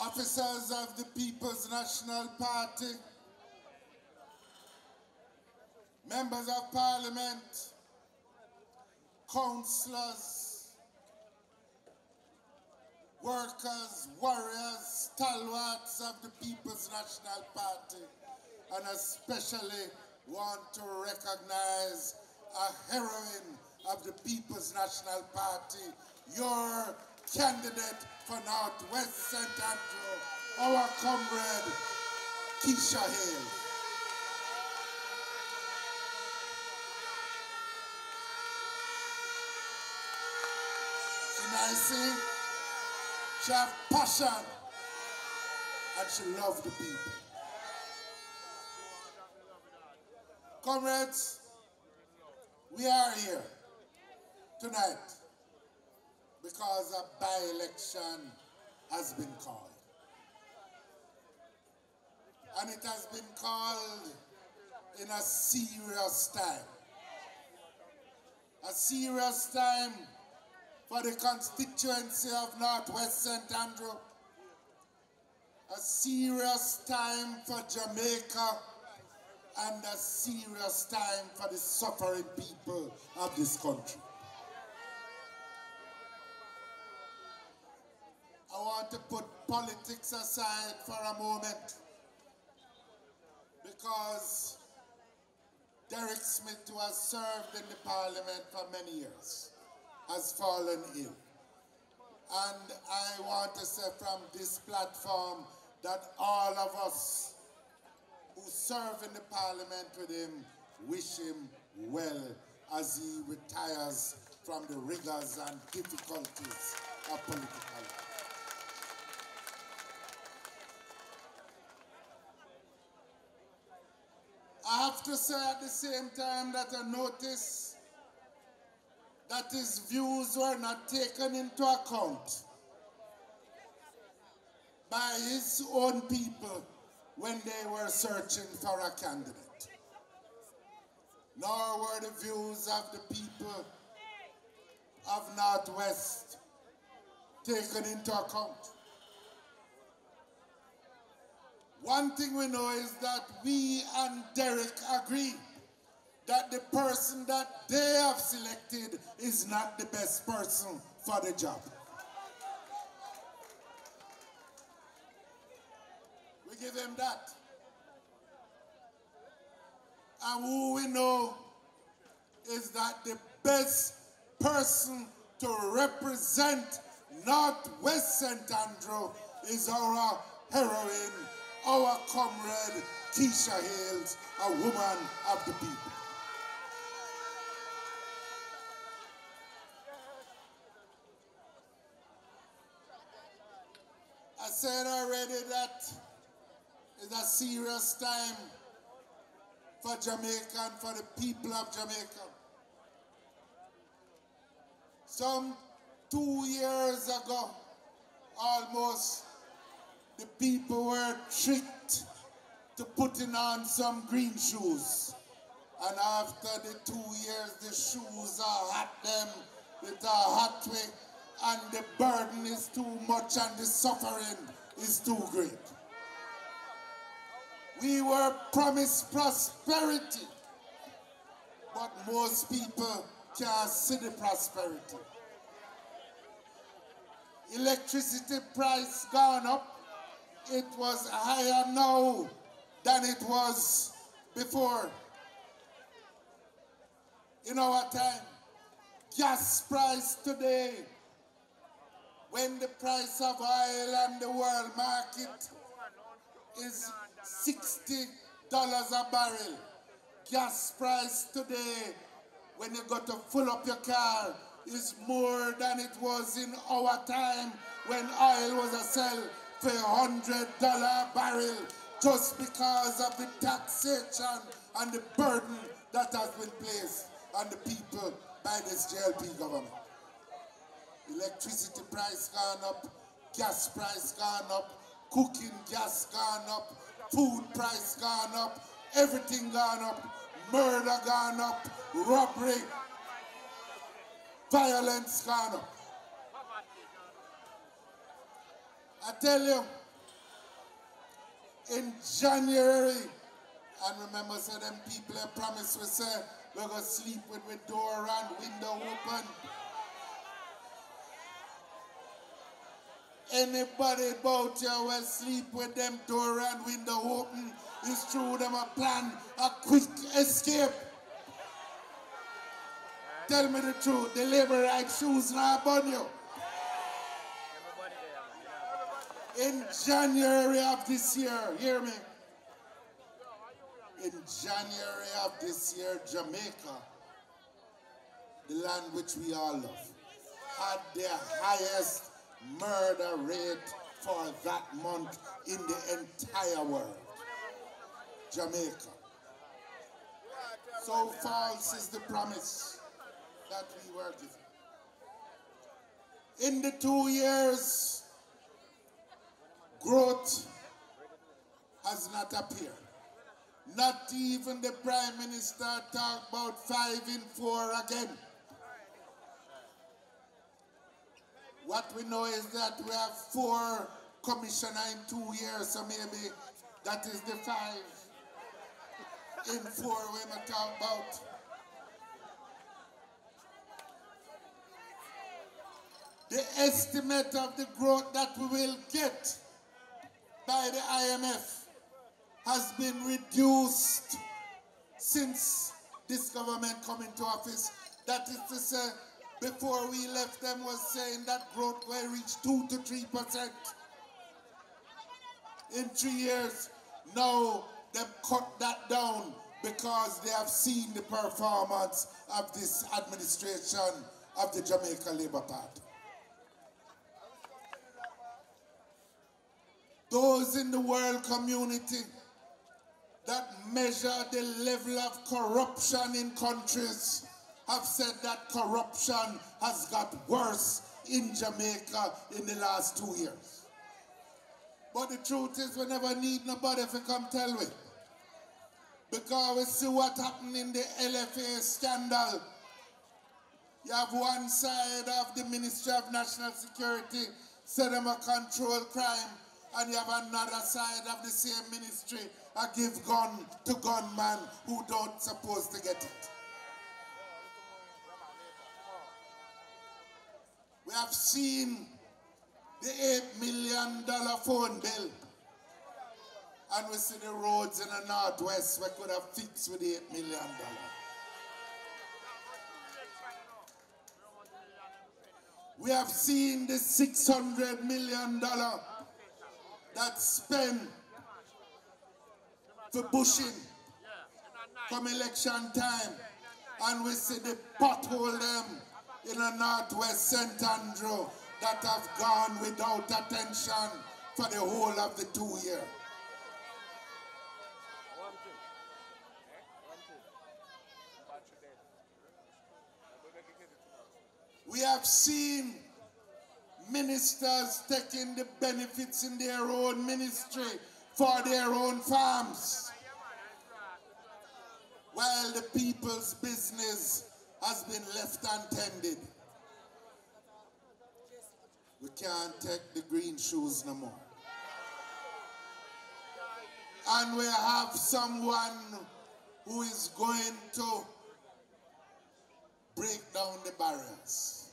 officers of the People's National Party, members of Parliament, councillors, workers, warriors, stalwarts of the People's National Party, and especially want to recognize a heroine of the People's National Party, your candidate for North West St. Andrew, our comrade, Keisha Hale. She nice, she have passion, and she love the people. Comrades, we are here tonight because a by-election has been called. And it has been called in a serious time. A serious time for the constituency of North West St. Andrew. A serious time for Jamaica, and a serious time for the suffering people of this country. I want to put politics aside for a moment, because Derek Smith, who has served in the Parliament for many years, has fallen ill. And I want to say from this platform that all of us who serve in the Parliament with him wish him well as he retires from the rigors and difficulties of political life. I have to say at the same time that I notice that his views were not taken into account by his own people when they were searching for a candidate. Nor were the views of the people of North West taken into account. One thing we know is that we and Derek agree that the person that they have selected is not the best person for the job. We give him that. And who we know is that the best person to represent North West St. Andrew is our heroine, our comrade Keisha Hales, a woman of the people. I said already that it's a serious time for Jamaica and for the people of Jamaica. Some 2 years ago, almost, the people were tricked to putting on some green shoes. And after the 2 years, the shoes are hot them with a hot way, and the burden is too much and the suffering is too great. We were promised prosperity, but most people can't see the prosperity. Electricity price gone up. It was higher now than it was before. In our time, gas price today, when the price of oil on the world market is $60 a barrel. Gas price today, when you go to fill up your car, is more than it was in our time when oil was a sell for $100 a barrel, just because of the taxation and the burden that has been placed on the people by this JLP government. Electricity price gone up, gas price gone up, cooking gas gone up, food price gone up, everything gone up, murder gone up, robbery, violence gone up. I tell you, in January. And remember, so them people have promised we say we're going to sleep with door and window open. Anybody about you will sleep with them door and window open. It's true them a plan a quick escape. Tell me the truth, the labor right shoes now upon you. In January of this year, hear me? In January of this year, Jamaica, the land which we all love, had the highest murder rate for that month in the entire world. Jamaica. So false is the promise that we were given. In the 2 years, growth has not appeared. Not even the Prime Minister talked about 5 in 4 again. What we know is that we have 4 commissioners in 2 years, so maybe that is the 5 in 4 we may talk about. The estimate of the growth that we will get by the IMF has been reduced since this government come into office. That is to say, before we left them was saying that growth will reach 2 to 3% in 3 years. Now they've cut that down because they have seen the performance of this administration of the Jamaica Labour Party. Those in the world community that measure the level of corruption in countries have said that corruption has got worse in Jamaica in the last 2 years. But the truth is we never need nobody to come tell me. Because we see what happened in the LFA scandal. You have one side of the Ministry of National Security say them a control crime, and you have another side of the same ministry a give gun to gunmen who don't supposed to get it. We have seen the $8 million phone bill, and we see the roads in the Northwest we could have fixed with the $8 million. We have seen the $600 million that's spent for bushing from election time, and we see the pothole them in the Northwest St. Andrew that have gone without attention for the whole of the 2 years. We have seen ministers taking the benefits in their own ministry for their own farms, while the people's business has been left untended. We can't take the green shoes no more. And we have someone who is going to break down the barriers.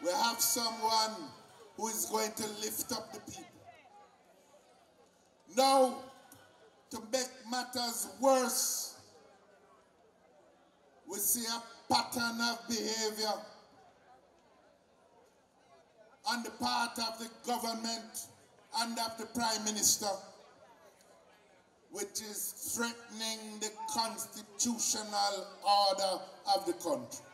We have someone who is going to lift up the people. Now, to make matters worse, we see a pattern of behavior on the part of the government and of the Prime Minister, which is threatening the constitutional order of the country.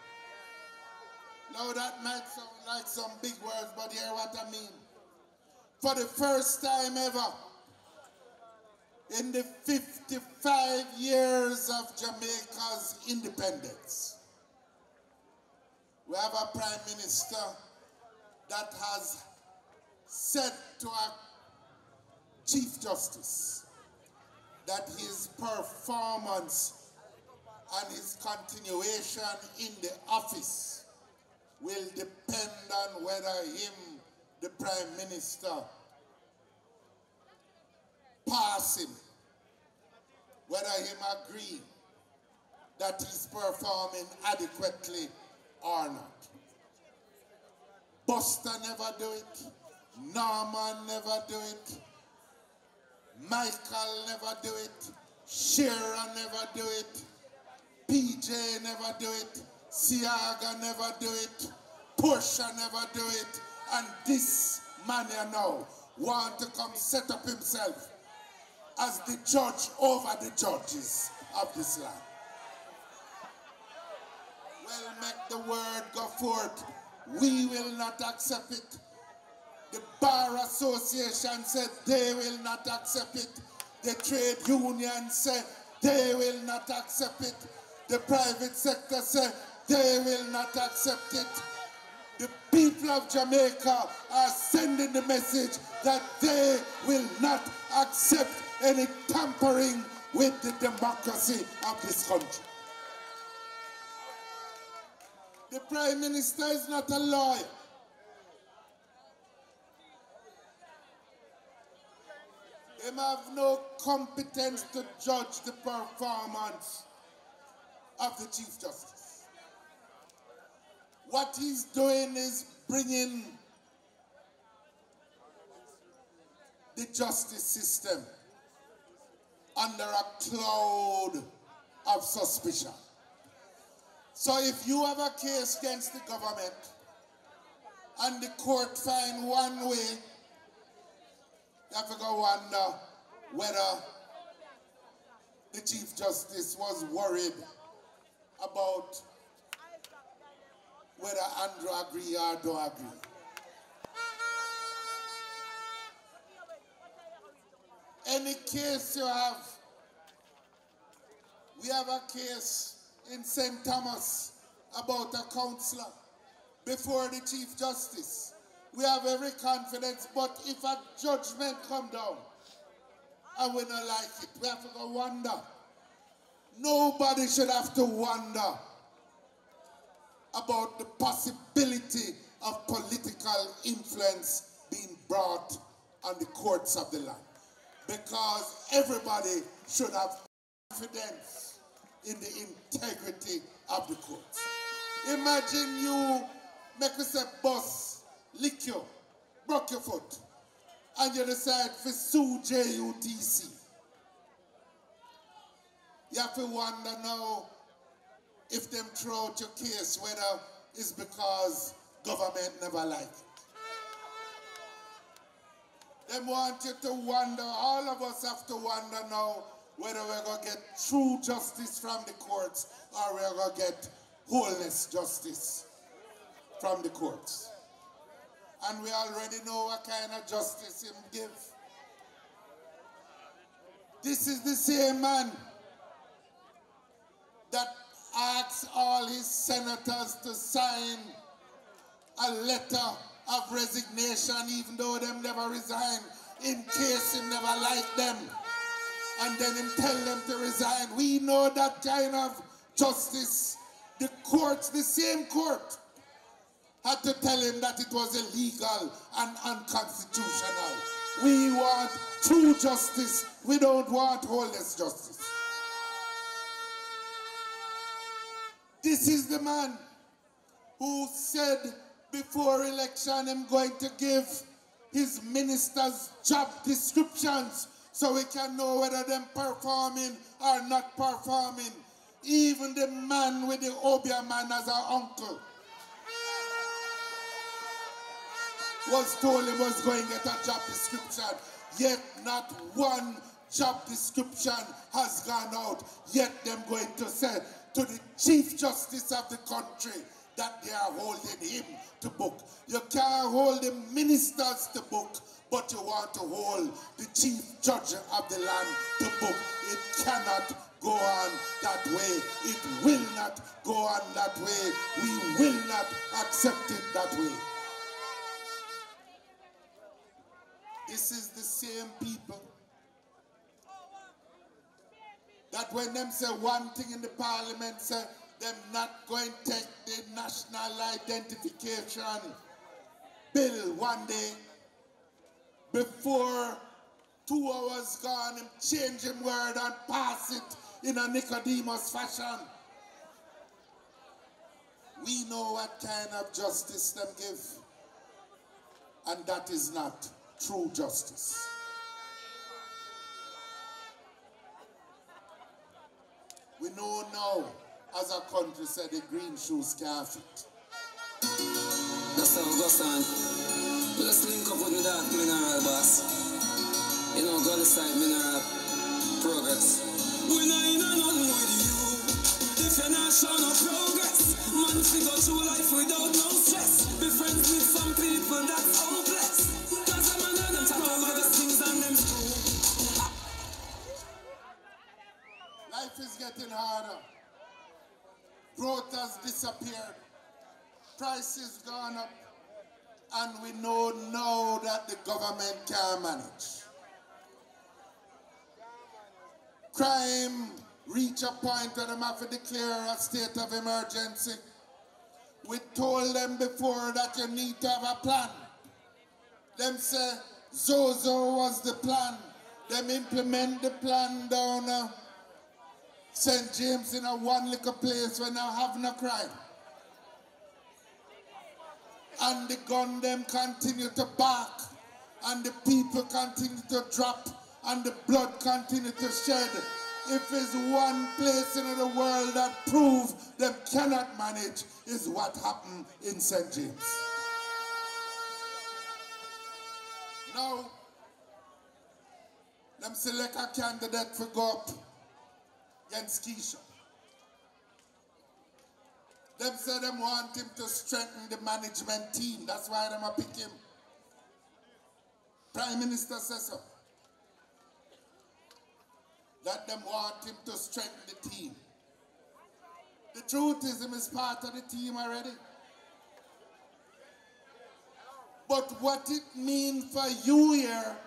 Now that might sound like some big words, but hear what I mean. For the first time ever, in the 55 years of Jamaica's independence, we have a Prime Minister that has said to a Chief Justice that his performance and his continuation in the office will depend on whether him, the Prime Minister, pass him, whether him agree that he's performing adequately or not. Buster never do it. Norman never do it. Michael never do it. Shearer never do it. PJ never do it. Siaga never do it. Portia never do it. And this man you know want to come set up himself as the judge over the judges of this land. Well, make the word go forth. We will not accept it. The Bar Association said they will not accept it. The trade union said they will not accept it. The private sector said they will not accept it. The people of Jamaica are sending the message that they will not accept any tampering with the democracy of this country. The Prime Minister is not a lawyer. They have no competence to judge the performance of the Chief Justice. What he's doing is bringing the justice system under a cloud of suspicion. So if you have a case against the government and the court find one way, you have to go wonder whether the Chief Justice was worried about whether Andrew agree or don't agree. Any case you have, we have a case in St. Thomas about a councillor before the Chief Justice. We have every confidence, but if a judgment come down and we don't like it, we have to go wonder. Nobody should have to wonder about the possibility of political influence being brought on the courts of the land. Because everybody should have confidence in the integrity of the courts. Imagine you make us a bus, lick you, broke your foot, and you decide to sue JUTC. You have to wonder now if them throw out your case, whether it's because government never like it. They want you to wonder, all of us have to wonder now, whether we're going to get true justice from the courts or we're going to get wholeness justice from the courts. And we already know what kind of justice him give. This is the same man that asks all his senators to sign a letter of resignation even though them never resign in case he never liked them. And then him tell them to resign. We know that kind of justice. The courts, the same court, had to tell him that it was illegal and unconstitutional. We want true justice. We don't want wholeness justice. This is the man who said before election I'm going to give his ministers job descriptions so we can know whether they're performing or not performing. Even the man with the Obia man as an uncle was told he was going to get a job description. Yet not one job description has gone out. Yet them going to say to the Chief Justice of the country that they are holding him to book. You can't hold the ministers to book, but you want to hold the Chief Judge of the land to book. It cannot go on that way. It will not go on that way. We will not accept it that way. This is the same people that when them say one thing in the parliament, say them not going to take the national identification bill one day before 2 hours gone, him change him word and pass it in a Nicodemus fashion. We know what kind of justice them give. And that is not true justice. We know now, as a country said, the green shoes can't fit. That's how it goes on. Let's link up with that mineral boss. You know, go inside mineral progress. We know you know nothing with you. If you're not showing no progress, man, figure through life without no stress. Be friends with some people that's hopeless. Cause I'm another talk about the things and them do. Life is getting harder. Growth has disappeared. Prices gone up. And we know now that the government can't manage. Crime reach a point where they have to declare a state of emergency. We told them before that you need to have a plan. Them say Zozo was the plan. Them implement the plan down St. James in a one little place where now have no crime. And the gun them continue to bark, and the people continue to drop, and the blood continue to shed. If there's one place in the world that proves them cannot manage, is what happened in St. James. Now, them select a candidate for go up against Keisha. Them say them want him to strengthen the management team. That's why them a pick him. Prime Minister says so. That them want him to strengthen the team. The truth is him is part of the team already. But what it means for you here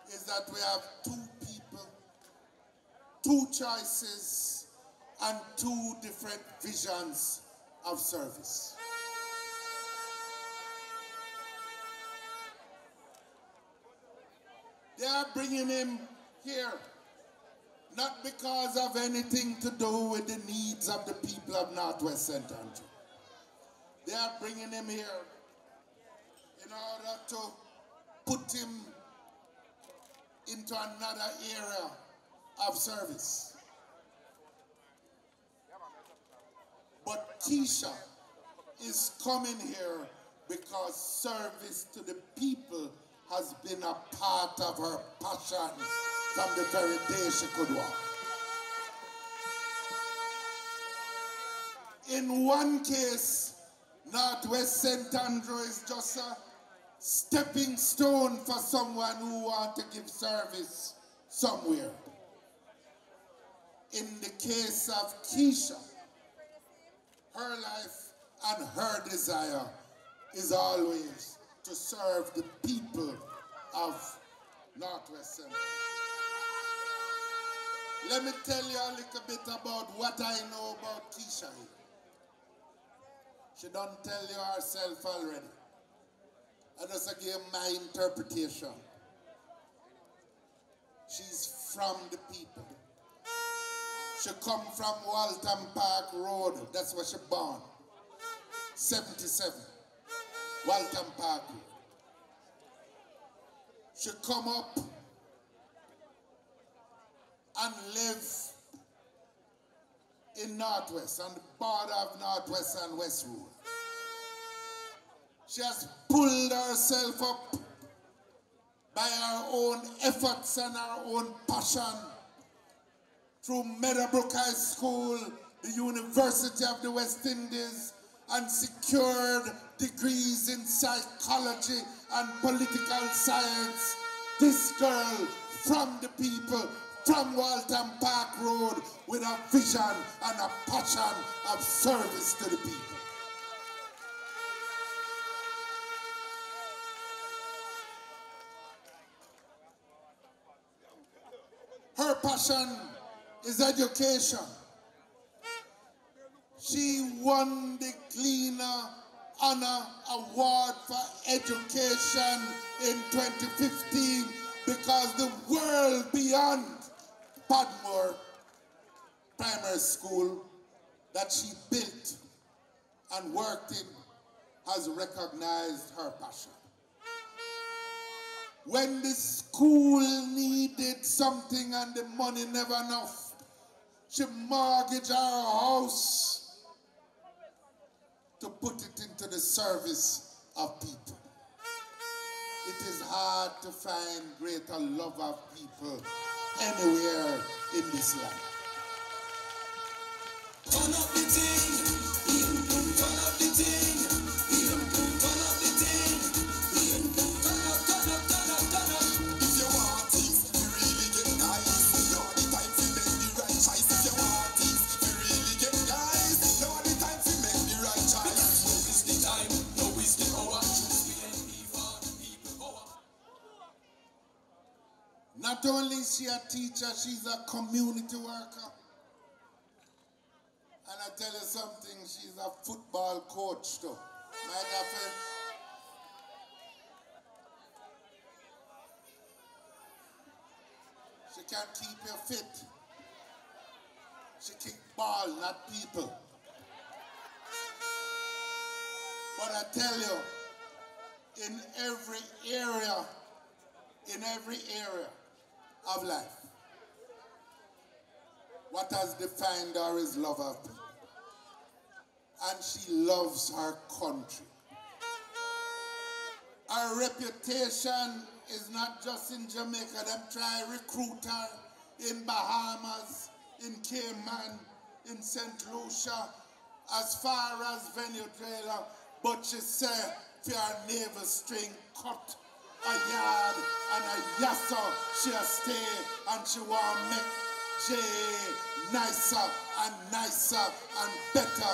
is that we have 2 people, 2 choices, and 2 different visions of service. They are bringing him here, not because of anything to do with the needs of the people of Northwest St. Andrew. They are bringing him here in order to put him into another area of service. But Keisha is coming here because service to the people has been a part of her passion from the very day she could walk. In one case, Northwest St. Andrew is just a stepping stone for someone who wants to give service somewhere. In the case of Keisha, her life and her desire is always to serve the people of Northwest St. Andrew. Let me tell you a little bit about what I know about Keisha here. She don't tell you herself already. I just give my interpretation. She's from the people. She come from Waltham Park Road. That's where she born. 77. Waltham Park Road. She come up and live in Northwest, on the border of Northwest and West Road. She has pulled herself up by her own efforts and her own passion through Meadowbrook High School, the University of the West Indies, and secured degrees in psychology and political science. This girl from the people, from Waltham Park Road, with a vision and a passion of service to the people. Her passion is education. She won the Cleaner Honor Award for Education in 2015 because the world beyond Padmore Primary School that she built and worked in has recognized her passion. When the school needed something and the money never enough, she mortgaged her house to put it into the service of people. It is hard to find greater love of people anywhere in this land. Turn up the thing, turn up the thing, turn up the thing, turn up. If you want things to really get nice, now the time to make the right choice. If you want things to really get nice, now the time to make the right choice. No is the time, no is the hour. Choose PNP for the people power. Not only is she a teacher, she's a community worker. And I tell you something, she's a football coach too. Might happen. She can keep you fit. She kick ball, not people. But I tell you, in every area of life, what has defined her is love of people. And she loves her country. Her reputation is not just in Jamaica. Them try to recruit her in Bahamas, in Cayman, in St. Lucia, as far as Venezuela. But she said, for her navel string cut a yard and a yassa, she'll stay and she want to make nicer and nicer and better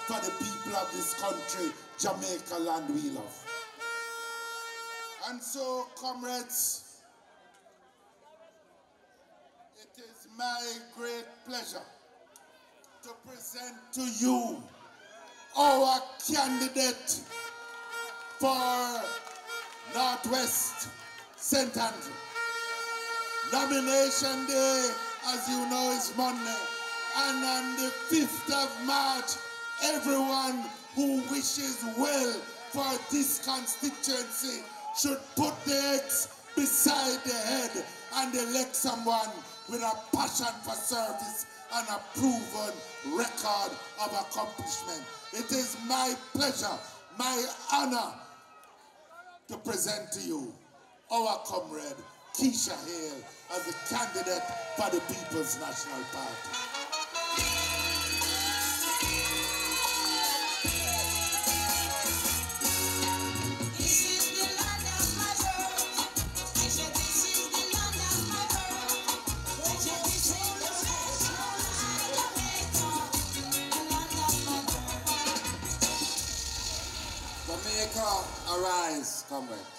for the people of this country, Jamaica land we love. And so, comrades, it is my great pleasure to present to you our candidate for Northwest St. Andrew. Nomination day, as you know, is Monday. And on the 5th of March, everyone who wishes well for this constituency should put the X beside the head and elect someone with a passion for service and a proven record of accomplishment. It is my pleasure, my honor to present to you our comrade, Keisha Hale, as the candidate for the People's National Party. Jamaica, arise, comrades.